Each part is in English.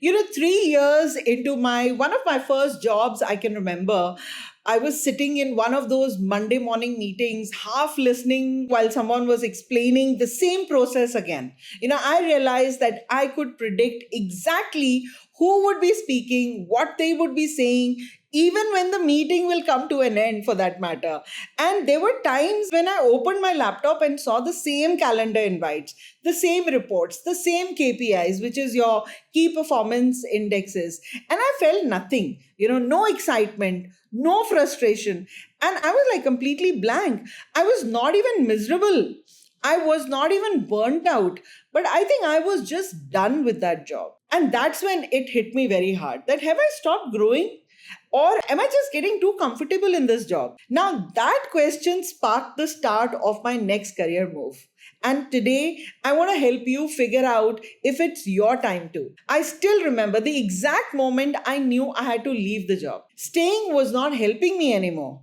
3 years into one of my first jobs, I can remember I was sitting in one of those Monday morning meetings, half listening while someone was explaining the same process again. I realized that I could predict exactly who would be speaking, what they would be saying, even when the meeting will come to an end for that matter. And there were times when I opened my laptop and saw the same calendar invites, the same reports, the same KPIs, which is your key performance indexes. And I felt nothing, no excitement, no frustration. And I was like completely blank. I was not even miserable. I was not even burnt out, but I think I was just done with that job. And that's when it hit me very hard that have I stopped growing? Or am I just getting too comfortable in this job? Now, that question sparked the start of my next career move. And today, I want to help you figure out if it's your time too. I still remember the exact moment I knew I had to leave the job. Staying was not helping me anymore,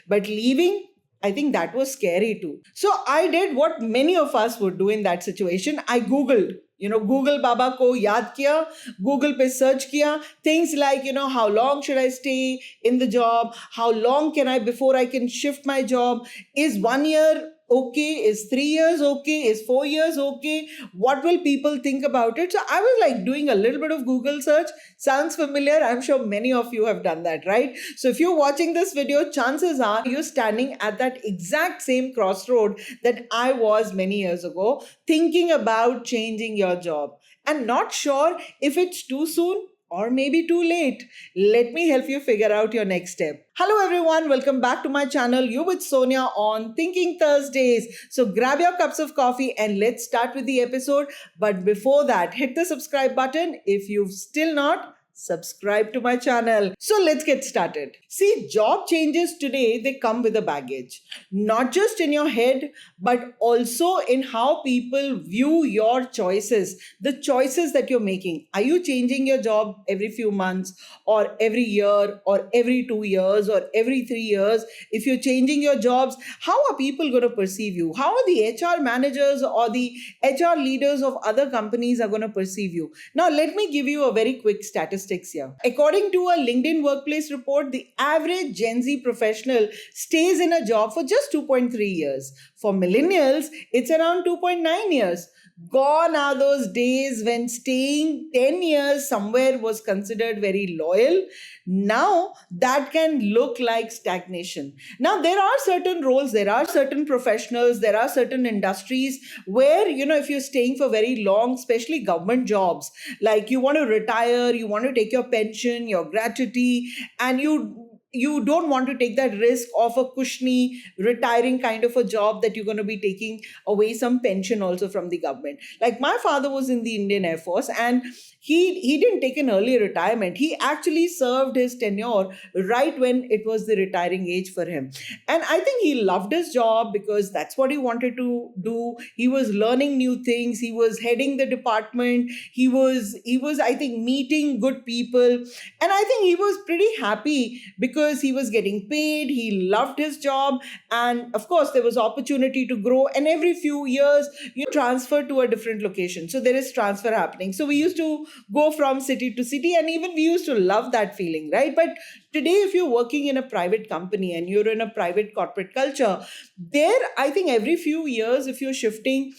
but leaving, I think that was scary too. So I did what many of us would do in that situation. I Googled, Google Baba ko yaad kiya, Google pe search kiya, things like, how long should I stay in the job? How long can I before I can shift my job? Is 1 year okay? Is 3 years okay? Is 4 years okay? What will people think about it? So I was like doing a little bit of Google search. Sounds familiar. I'm sure many of you have done that, right? So if you're watching this video, chances are you're standing at that exact same crossroad that I was many years ago, thinking about changing your job and not sure if it's too soon or maybe too late. Let me help you figure out your next step. Hello everyone, welcome back to my channel. You with Sonia on Thinking Thursdays. So grab your cups of coffee and let's start with the episode. But before that, hit the subscribe button if you've still not subscribe to my channel. So let's get started. See, job changes today, they come with a baggage, not just in your head, but also in how people view your choices, the choices that you're making. Are you changing your job every few months or every year or every 2 years or every 3 years? If you're changing your jobs, how are people going to perceive you? How are the HR managers or the HR leaders of other companies are going to perceive you? Now, let me give you a very quick statistic here. According to a LinkedIn workplace report, the average Gen Z professional stays in a job for just 2.3 years. For millennials, it's around 2.9 years. Gone are those days when staying 10 years somewhere was considered very loyal. Now that can look like stagnation. Now there are certain roles, there are certain professionals, there are certain industries where, if you're staying for very long, especially government jobs, like you want to retire, you want to take your pension, your gratuity, and you don't want to take that risk of a cushiony retiring kind of a job that you're going to be taking away some pension also from the government. Like my father was in the Indian Air Force and he didn't take an early retirement. He actually served his tenure right when it was the retiring age for him. And I think he loved his job because that's what he wanted to do. He was learning new things. He was heading the department. He was I think meeting good people. And I think he was pretty happy because he was getting paid. He loved his job. And of course, there was opportunity to grow. And every few years, you transfer to a different location. So there is transfer happening. So we used to go from city to city, and even we used to love that feeling, right? But today, if you're working in a private company and you're in a private corporate culture, there, I think every few years, if you're shifting,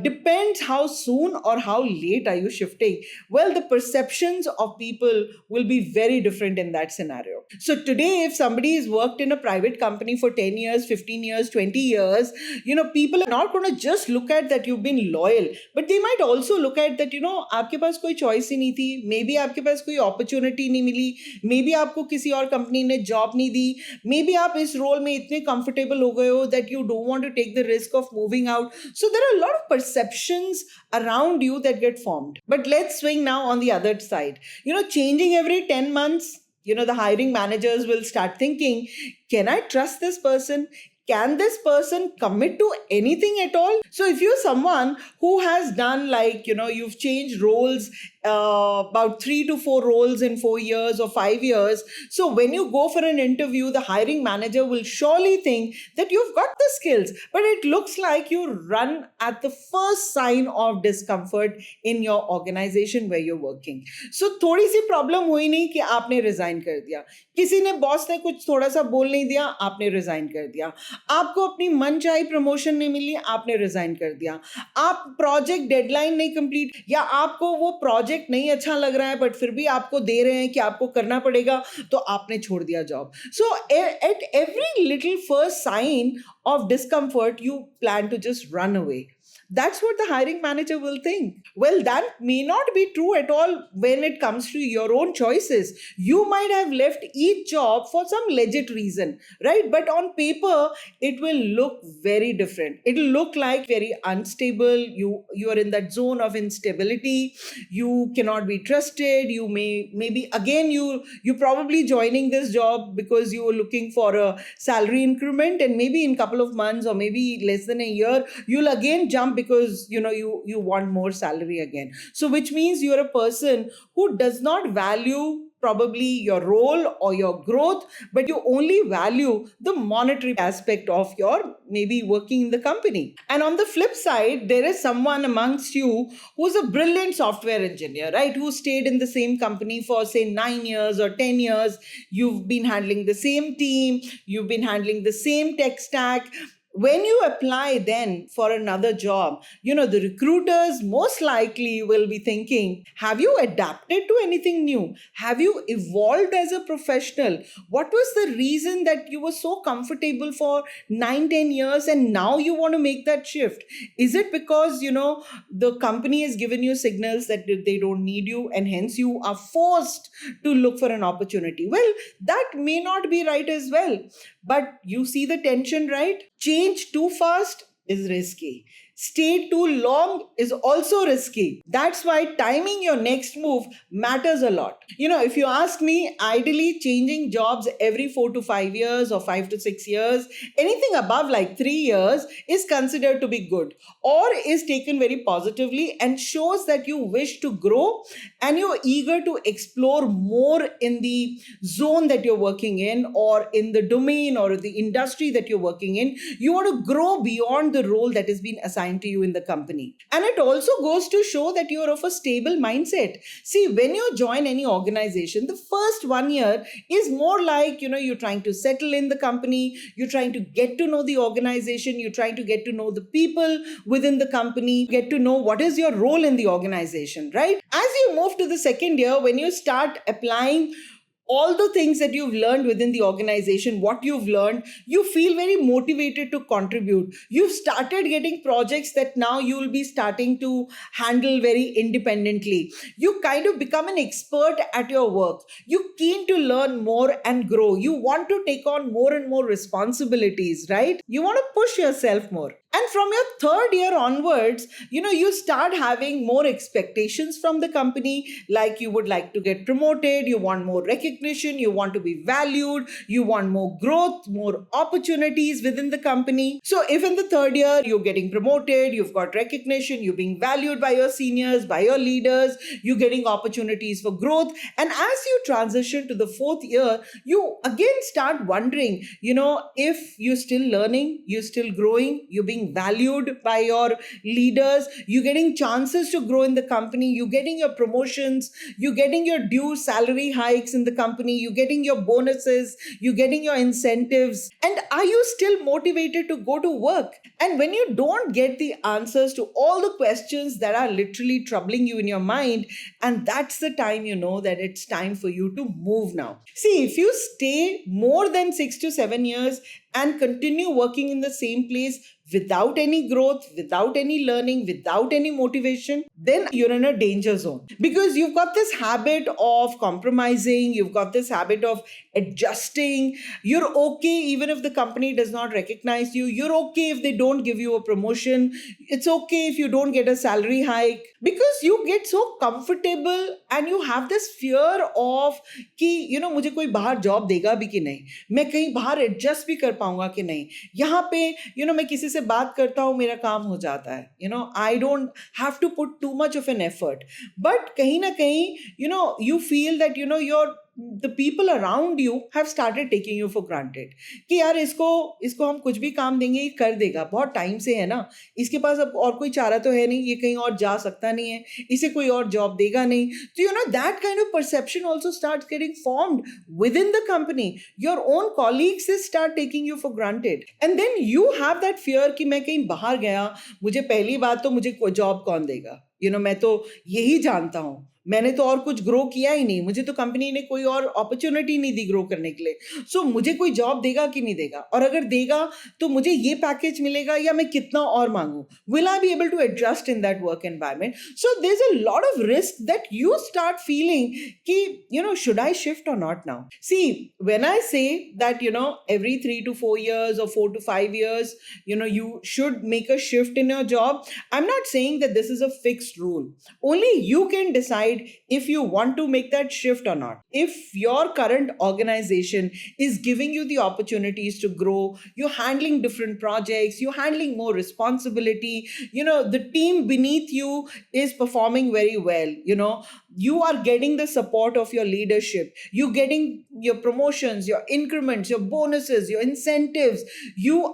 depends how soon or how late are you shifting. Well, the perceptions of people will be very different in that scenario. So today, if somebody has worked in a private company for 10 years, 15 years, 20 years, people are not going to just look at that you've been loyal, but they might also look at that, आपके पास कोई choice ही नहीं थी, maybe आपके पास कोई opportunity नहीं मिली, maybe आपको किसी और company ने job नहीं दी, maybe आप इस role में इतने comfortable हो गए हो that you don't want to take the risk of moving out. So there are a lot of perceptions around you that get formed. But let's swing now on the other side. Changing every 10 months, the hiring managers will start thinking, can I trust this person? Can this person commit to anything at all? So if you're someone who has done you've changed roles about 3 to 4 roles in 4 years or 5 years. So when you go for an interview, the hiring manager will surely think that you've got the skills, but it looks like you run at the first sign of discomfort in your organization where you're working. So थोड़ी सी problem हुई नहीं कि आपने resign कर दिया, किसी ने boss ने कुछ थोड़ा सा बोल नहीं दिया, आपने रिजाइन कर दिया, आपको अपनी मनचाही प्रमोशन नहीं मिली, आपने रिजाइन कर दिया, आप प्रोजेक्ट डेडलाइन नहीं कंप्लीट, या आपको वो प्रोजेक्ट नहीं अच्छा लग रहा है बट फिर भी आपको दे रहे हैं कि आपको करना पड़ेगा, तो आपने छोड़ दिया job. So at every little first sign of discomfort, you plan to just run away. That's what the hiring manager will think. Well, that may not be true at all when it comes to your own choices. You might have left each job for some legit reason, right? But on paper, it will look very different. It will look like very unstable. You are in that zone of instability. You cannot be trusted. You maybe again you probably joining this job because you were looking for a salary increment, and maybe in a couple of months or maybe less than a year, you'll again jump because you want more salary again. So which means you're a person who does not value probably your role or your growth, but you only value the monetary aspect of your maybe working in the company. And on the flip side, there is someone amongst you who's a brilliant software engineer, right? Who stayed in the same company for say 9 years or 10 years. You've been handling the same team, you've been handling the same tech stack. When you apply then for another job, the recruiters most likely will be thinking, have you adapted to anything new? Have you evolved as a professional? What was the reason that you were so comfortable for 9-10 years and now you want to make that shift? Is it because, the company has given you signals that they don't need you and hence you are forced to look for an opportunity? Well, that may not be right as well. But you see the tension, right? Change too fast is risky. Stay too long is also risky. That's why timing your next move matters a lot. If you ask me, ideally changing jobs every 4 to 5 years or 5 to 6 years, anything above like 3 years is considered to be good or is taken very positively and shows that you wish to grow and you're eager to explore more in the zone that you're working in or in the domain or the industry that you're working in. You want to grow beyond the role that has been assigned to you in the company. And it also goes to show that you're of a stable mindset. See, when you join any organization, the first 1 year is more like, you're trying to settle in the company, you're trying to get to know the organization, you're trying to get to know the people within the company, get to know what is your role in the organization, right? As you move to the second year, when you start applying all the things that you've learned within the organization, what you've learned, you feel very motivated to contribute. You've started getting projects that now you'll be starting to handle very independently. You kind of become an expert at your work. You're keen to learn more and grow. You want to take on more and more responsibilities, right? You want to push yourself more. And from your third year onwards, you start having more expectations from the company, like you would like to get promoted, you want more recognition, you want to be valued, you want more growth, more opportunities within the company. So if in the third year you're getting promoted, you've got recognition, you're being valued by your seniors, by your leaders, you're getting opportunities for growth. And as you transition to the fourth year, you again start wondering, if you're still learning, you're still growing, you're being valued by your leaders, you're getting chances to grow in the company, you're getting your promotions, you're getting your due salary hikes in the company, you're getting your bonuses, you're getting your incentives. And are you still motivated to go to work? And when you don't get the answers to all the questions that are literally troubling you in your mind, and that's the time you know that it's time for you to move now. See, if you stay more than 6 to 7 years and continue working in the same place without any growth, without any learning, without any motivation, then you're in a danger zone. Because you've got this habit of compromising, you've got this habit of adjusting. You're okay even if the company does not recognize you. You're okay if they don't give you a promotion. It's okay if you don't get a salary hike. Because you get so comfortable and you have this fear of कि मुझे कोई बाहर job देगा भी कि नहीं, मैं कहीं बाहर एडजस्ट भी कर पाऊंगा कि नहीं, यहाँ पे मैं किसी से बात करता हूँ, मेरा काम हो जाता है, I don't have to put too much of an effort. But कहीं ना कहीं, you feel that, the people around you have started taking you for granted. कि यार इसको इसको हम कुछ भी काम देंगे, ये कर देगा, बहुत टाइम से है ना, इसके पास अब और कोई चारा तो है नहीं, ये कहीं और जा सकता नहीं है, इसे कोई और जॉब देगा नहीं. तो that kind of perception also starts getting formed within the company. Your own colleagues start taking you for granted, and then you have that fear कि मैं कहीं बाहर गया, मुझे पहली बात तो मुझे जॉब कौन देगा. मैं तो यही जानता हूँ, मैंने तो और कुछ ग्रो किया ही नहीं, मुझे तो कंपनी ने कोई और अपॉर्चुनिटी नहीं दी ग्रो करने के लिए. सो मुझे कोई जॉब देगा कि नहीं देगा, और अगर देगा तो मुझे ये पैकेज मिलेगा या मैं कितना और मांगू, will I be able to adjust in that work environment. So there is a lot of risk that you start feeling कि should I shift or not now. See, when I say that every 3 to 4 years or 4 to 5 years you should make a shift in your job, I'm not saying that this is a fixed rule. Only you can decide if you want to make that shift or not. If your current organization is giving you the opportunities to grow, you're handling different projects, you're handling more responsibility, the team beneath you is performing very well, you are getting the support of your leadership, you're getting your promotions, your increments, your bonuses, your incentives, your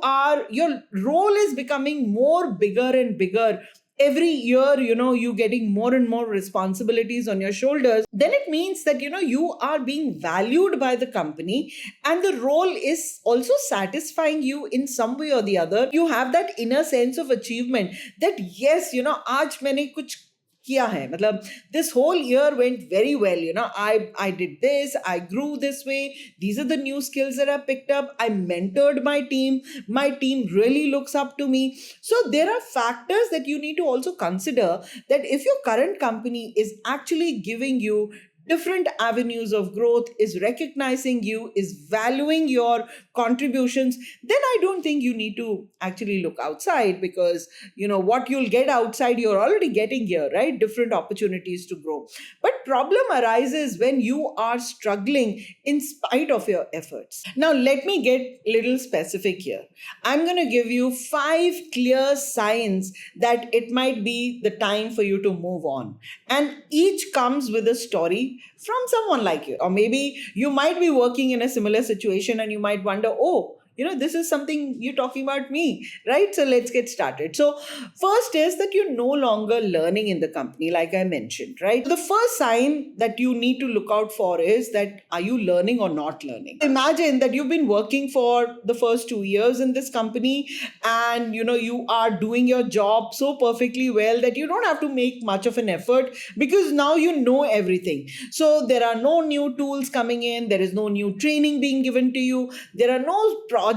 role is becoming more bigger and bigger every year, you getting more and more responsibilities on your shoulders, then it means that you are being valued by the company, and the role is also satisfying you in some way or the other. You have that inner sense of achievement that yes, आज मैंने कुछ किया है, मतलब this whole year went very well, I did this, I grew this way, these are the new skills that I picked up, I mentored my team really looks up to me. So there are factors that you need to also consider, that if your current company is actually giving you different avenues of growth, is recognizing you, is valuing your contributions, then I don't think you need to actually look outside, because what you'll get outside you're already getting here, right? Different opportunities to grow. But problem arises when you are struggling in spite of your efforts. Now let me get little specific here. I'm going to give you 5 clear signs that it might be the time for you to move on, and each comes with a story from someone like you. Or maybe you might be working in a similar situation and you might wonder, oh, this is something you're talking about me, right? So let's get started. So first is that you're no longer learning in the company, like I mentioned, right? The first sign that you need to look out for is that, are you learning or not learning? Imagine that you've been working for the first 2 years in this company, and you are doing your job so perfectly well that you don't have to make much of an effort, because now you know everything. So there are no new tools coming in, there is no new training being given to you, there are no projects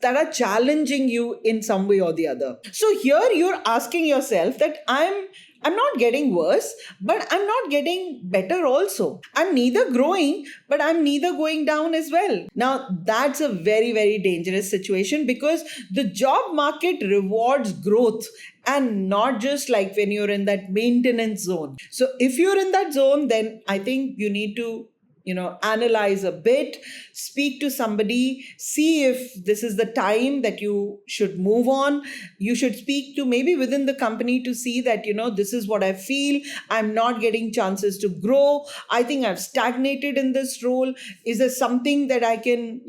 that are challenging you in some way or the other. So here you're asking yourself that I'm not getting worse, but I'm not getting better also. I'm neither growing, but I'm neither going down as well. Now that's a very, very dangerous situation, because the job market rewards growth, and not just like when you're in that maintenance zone. So if you're in that zone, then I think you need to analyze a bit, speak to somebody, see if this is the time that you should move on. You should speak to maybe within the company to see that, this is what I feel. I'm not getting chances to grow. I think I've stagnated in this role. Is there something that I can,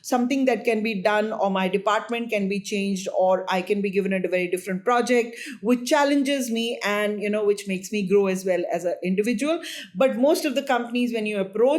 something that can be done, or my department can be changed, or I can be given a very different project which challenges me and, which makes me grow as well as an individual. But most of the companies, when you approach,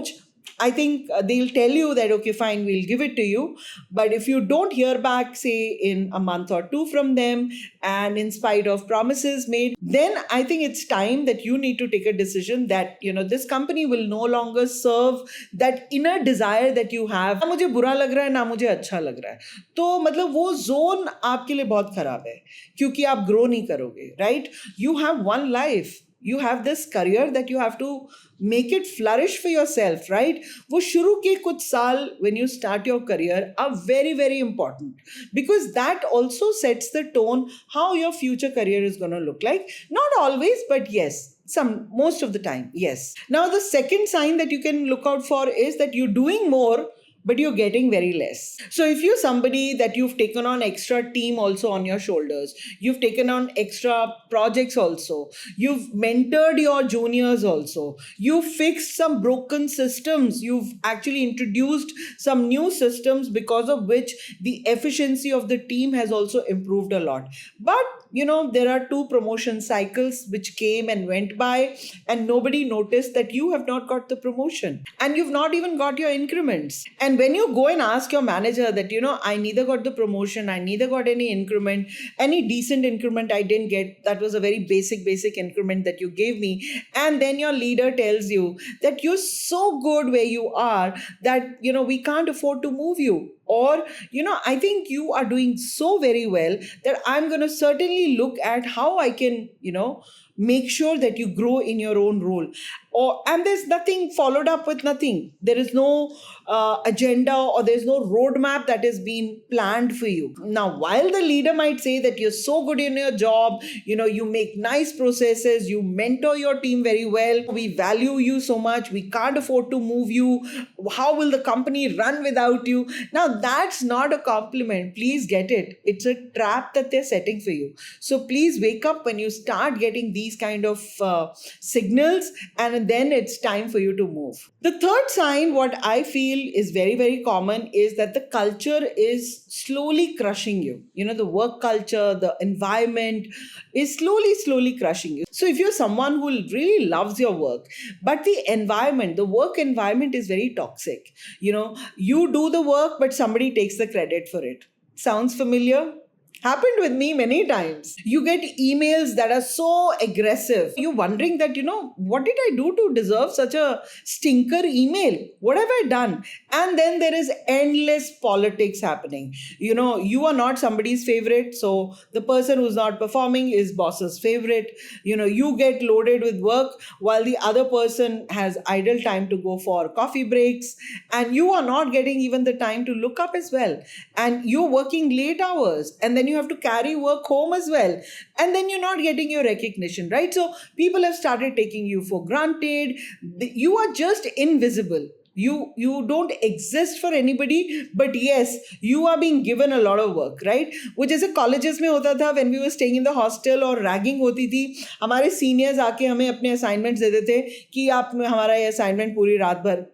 I think they'll tell you that, okay, fine, we'll give it to you. But if you don't hear back, say in a month or 2 from them, and in spite of promises made, then I think it's time that you need to take a decision that, this company will no longer serve that inner desire that you have. ना मुझे बुरा लग रहा है, ना मुझे अच्छा लग रहा है. तो मतलब वो zone आपके लिए बहुत खराब है, क्योंकि आप grow नहीं करोगे, right? You have one life. You have this career that you have to make it flourish for yourself, right? वो शुरू के कुछ साल when you start your career are very, very important, because that also sets the tone how your future career is going to look like. Not always, but yes, most of the time, yes. Now, the second sign that you can look out for is that you're doing more, but you're getting very less. So if you're somebody that you've taken on extra team also on your shoulders, you've taken on extra projects also, you've mentored your juniors also, you've fixed some broken systems, you've actually introduced some new systems because of which the efficiency of the team has also improved a lot. But there are two promotion cycles which came and went by, and nobody noticed that you have not got the promotion and you've not even got your increments. And when you go and ask your manager that, I neither got the promotion, I neither got any increment, any decent increment I didn't get, that was a very basic increment that you gave me. And then your leader tells you that you're so good where you are that, we can't afford to move you. Or, I think you are doing so very well that I'm going to certainly look at how I can, make sure that you grow in your own role. And there's nothing followed up with nothing. There is no agenda, or there's no roadmap that has been planned for you. Now, while the leader might say that you're so good in your job, you make nice processes, you mentor your team very well, we value you so much, we can't afford to move you, how will the company run without you? Now, that's not a compliment. Please get it. It's a trap that they're setting for you. So please wake up when you start getting these kind of signals, and then it's time for you to move. The third sign, what I feel is very, very common, is that the culture is slowly crushing you. The work culture, the environment is slowly crushing you. So if you're someone who really loves your work, but the work environment is very toxic, you do the work, but somebody takes the credit for it. Sounds familiar? Happened with me many times. You get emails that are so aggressive. You're wondering that, what did I do to deserve such a stinker email? What have I done? And then there is endless politics happening. You are not somebody's favorite. So the person who's not performing is boss's favorite. You get loaded with work while the other person has idle time to go for coffee breaks. And you are not getting even the time to look up as well. And you're working late hours. And then you have to carry work home as well, and then you're not getting your recognition, right? So people have started taking you for granted. You are just invisible. You don't exist for anybody, but yes, you are being given a lot of work, right? वो जैसे colleges में होता था, when we were staying in the hostel और ragging होती थी, हमारे seniors आके हमें अपने assignments देते थे कि आप हमारा ये assignment पूरी रात भर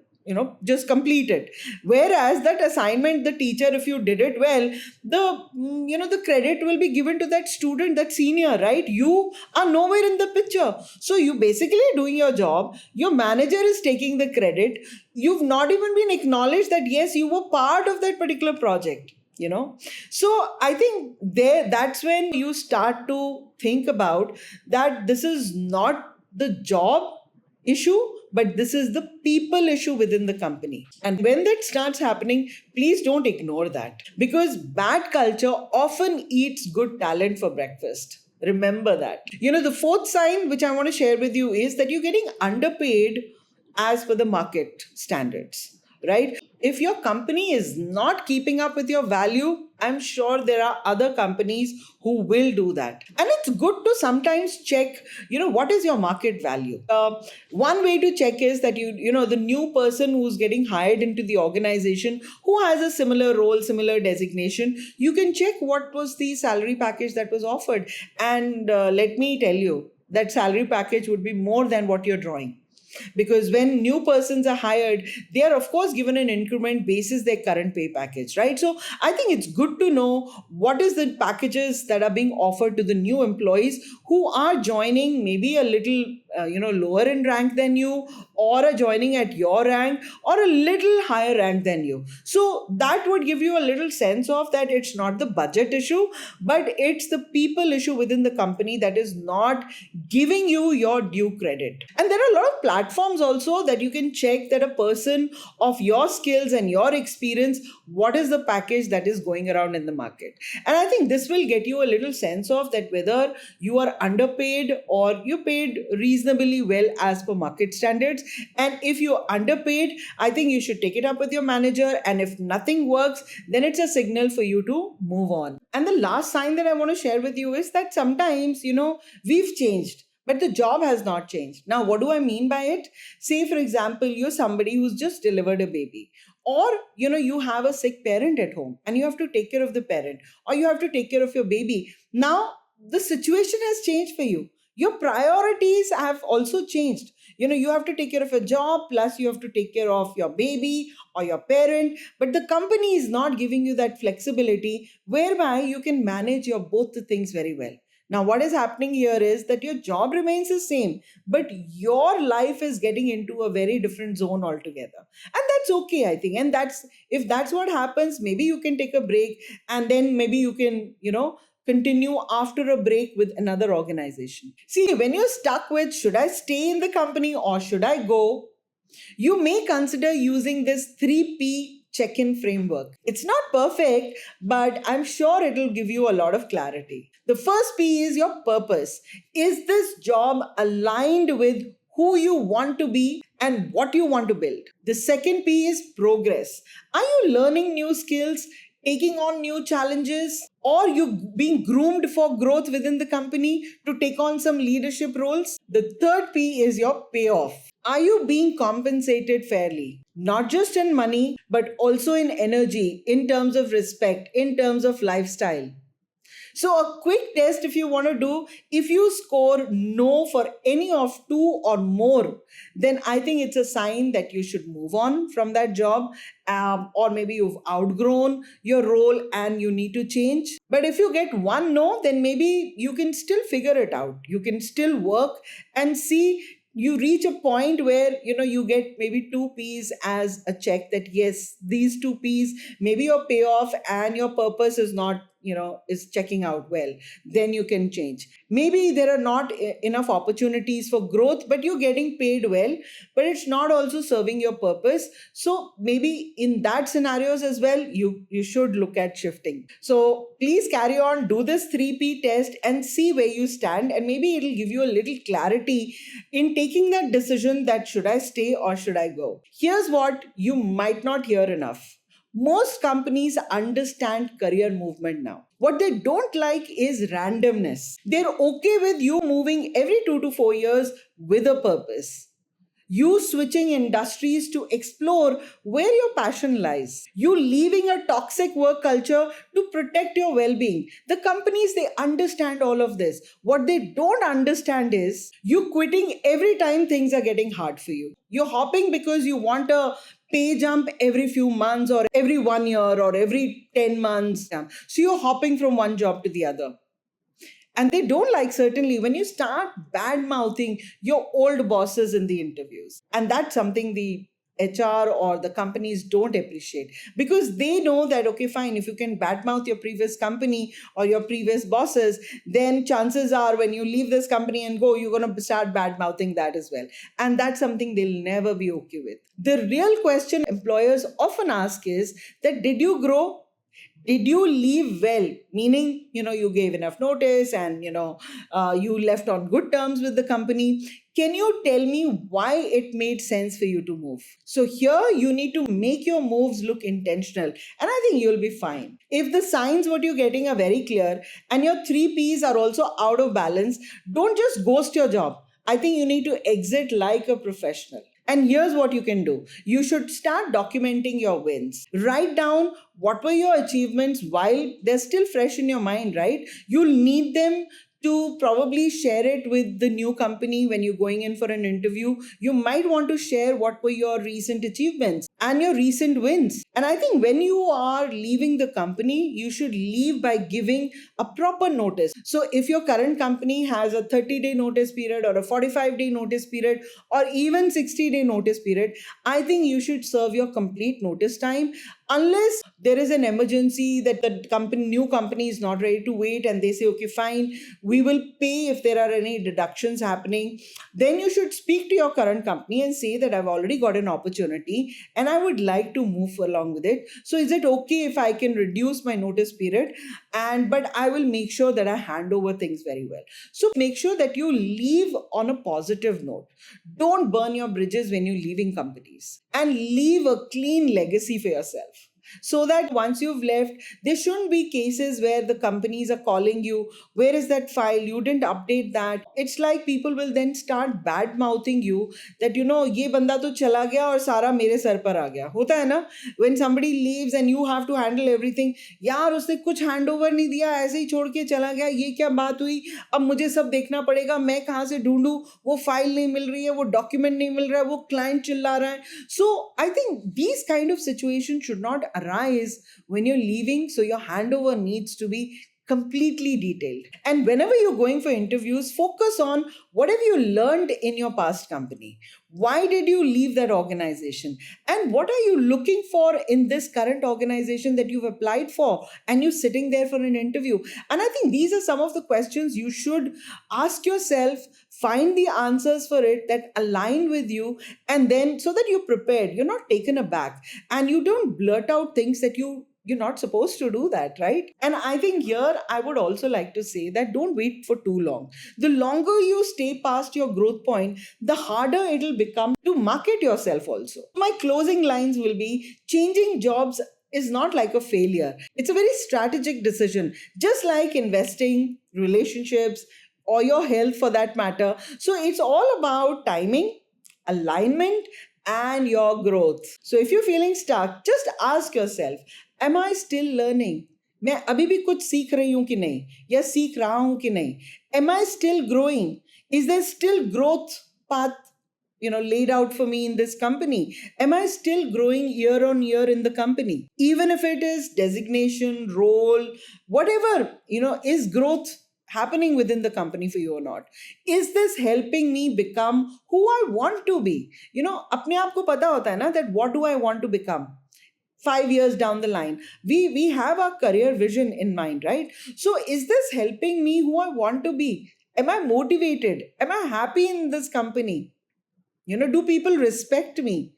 just complete it. Whereas that assignment, the teacher, if you did it well, the credit will be given to that student, that senior, right? You are nowhere in the picture. So you basically doing your job. Your manager is taking the credit. You've not even been acknowledged that, yes, you were part of that particular project. So I think that's when you start to think about that this is not the job issue, but this is the people issue within the company. And when that starts happening, please don't ignore that, because bad culture often eats good talent for breakfast. Remember that. The fourth sign which I want to share with you is that you're getting underpaid as per the market standards, right? If your company is not keeping up with your value, I'm sure there are other companies who will do that. And it's good to sometimes check, what is your market value? One way to check is that the new person who's getting hired into the organization who has a similar role, similar designation, you can check what was the salary package that was offered. And let me tell you, that salary package would be more than what you're drawing. Because when new persons are hired, they are of course given an increment basis their current pay package, right? So I think it's good to know what is the packages that are being offered to the new employees who are joining maybe a little lower in rank than you, or are joining at your rank, or a little higher rank than you. So that would give you a little sense of that it's not the budget issue, but it's the people issue within the company that is not giving you your due credit. And there are a lot of platforms also that you can check that a person of your skills and your experience, what is the package that is going around in the market. And I think this will get you a little sense of that whether you are underpaid or you paid reasonably well as per market standards. And if you're underpaid, I think you should take it up with your manager. And if nothing works, then it's a signal for you to move on. And the last sign that I want to share with you is that sometimes, we've changed, but the job has not changed. Now, what do I mean by it? Say, for example, you're somebody who's just delivered a baby, Or you have a sick parent at home and you have to take care of the parent, or you have to take care of your baby. Now the situation has changed for you. Your priorities have also changed. You have to take care of a job, plus you have to take care of your baby or your parent, but the company is not giving you that flexibility whereby you can manage your both the things very well. Now what is happening here is that your job remains the same, but your life is getting into a very different zone altogether, and that's okay, I think. And that's, if that's what happens, maybe you can take a break, and then maybe you can continue after a break with another organization. See, when you're stuck with should I stay in the company or should I go, you may consider using this 3P check in framework. It's not perfect, but I'm sure it'll give you a lot of clarity. The first P is your purpose. Is this job aligned with who you want to be and what you want to build? The second P is progress. Are you learning new skills, taking on new challenges, or you being groomed for growth within the company to take on some leadership roles? The third P is your payoff. Are you being compensated fairly? Not just in money, but also in energy, in terms of respect, in terms of lifestyle. So, a quick test if you want to do, if you score no for any of two or more, then I think it's a sign that you should move on from that job, or maybe you've outgrown your role and you need to change. But if you get one no, then maybe you can still figure it out. You can still work and see. You reach a point where you get maybe two P's as a check, that yes, these two P's, maybe your payoff and your purpose is not is checking out well. Then you can change. Maybe there are not enough opportunities for growth, but you're getting paid well, but it's not also serving your purpose. So maybe in that scenarios as well, you should look at shifting. So please carry on, do this 3P test and see where you stand, and maybe it'll give you a little clarity in taking that decision, that should I stay or should I go. Here's what you might not hear enough. Most companies understand career movement now. What they don't like is randomness. They're okay with you moving every 2 to 4 years with a purpose. You switching industries to explore where your passion lies. You leaving a toxic work culture to protect your well being. The companies, they understand all of this. What they don't understand is you quitting every time things are getting hard for you. You're hopping because you want a pay jump every few months or every 1 year or every 10 months. So you're hopping from one job to the other. And they don't like, certainly, when you start bad mouthing your old bosses in the interviews. And that's something the HR or the companies don't appreciate, because they know that, okay, fine, if you can badmouth your previous company or your previous bosses, then chances are when you leave this company and go, you're going to start badmouthing that as well. And that's something they'll never be okay with. The real question employers often ask is that, did you grow? Did you leave well? Meaning, you gave enough notice and, you left on good terms with the company. Can you tell me why it made sense for you to move? So here you need to make your moves look intentional, and I think you'll be fine. If the signs what you're getting are very clear and your 3Ps are also out of balance, don't just ghost your job. I think you need to exit like a professional. And here's what you can do. You should start documenting your wins. Write down what were your achievements while they're still fresh in your mind, right? You'll need them to probably share it with the new company when you're going in for an interview. You might want to share what were your recent achievements and your recent wins. And I think when you are leaving the company, you should leave by giving a proper notice. So if your current company has a 30-day notice period or a 45-day notice period or even 60-day notice period, I think you should serve your complete notice time, unless there is an emergency that the new company is not ready to wait and they say, okay, fine, we will pay if there are any deductions happening. Then you should speak to your current company and say that I've already got an opportunity and I would like to move along with it. So is it okay if I can reduce my notice period? But I will make sure that I hand over things very well. So make sure that you leave on a positive note. Don't burn your bridges when you're leaving companies, and leave a clean legacy for yourself. so that once you've left, there shouldn't be cases where the companies are calling you, where is that file? You didn't update that. It's like people will then start bad mouthing you that, ye banda to chala gaya aur sara mere sar par aa gaya. Hota hai na? When somebody leaves and you have to handle everything, यार उसने कुछ handover नहीं दिया, ऐसे ही छोड़ के चला गया, ये क्या बात हुई, अब मुझे सब देखना पड़ेगा, मैं कहाँ से ढूंढूं, वो फाइल नहीं मिल रही है, वो डॉक्यूमेंट नहीं मिल रहा है, वो क्लाइंट चिल्ला रहा है. So I think these kind of situations should not arise when you're leaving. So your handover needs to be completely detailed. And whenever you're going for interviews, focus on what have you learned in your past company? Why did you leave that organization? And what are you looking for in this current organization that you've applied for and you're sitting there for an interview? And I think these are some of the questions you should ask yourself, find the answers for it that align with you, and then so that you're prepared, you're not taken aback, and you don't blurt out things that you're not supposed to do that, right? And I think here I would also like to say that don't wait for too long. The longer you stay past your growth point, the harder it'll become to market yourself also. My closing lines will be changing jobs is not like a failure. It's a very strategic decision, just like investing, relationships, or your health for that matter. So it's all about timing, alignment, and your growth. So if you're feeling stuck, just ask yourself, am I still learning? मैं अभी भी कुछ सीख रही हूँ कि नहीं, या सीख रहा हूँ कि नहीं? Am I still growing? Is there still growth path laid out for me in this company? Am I still growing year on year in the company? Even if it is designation, role, whatever, is growth happening within the company for you or not? Is this helping me become who I want to be? अपने आप को पता होता है ना that what do I want to become? 5 years down the line, we have our career vision in mind, right? So is this helping me who I want to be? Am I motivated? Am I happy in this company? Do people respect me?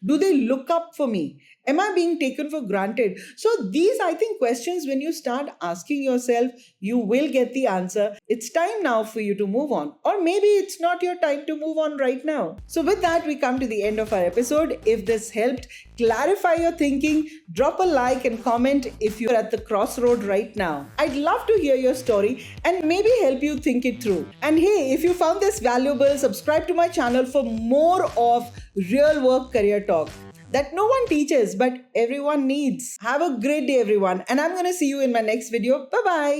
Do they look up for me? Am I being taken for granted? So these, I think, questions, when you start asking yourself, you will get the answer. It's time now for you to move on. Or maybe it's not your time to move on right now. So with that, we come to the end of our episode. If this helped clarify your thinking, drop a like and comment if you're at the crossroad right now. I'd love to hear your story and maybe help you think it through. And hey, if you found this valuable, subscribe to my channel for more of real work career talk that no one teaches but everyone needs. Have a great day, everyone, and I'm going to see you in my next video. Bye-bye.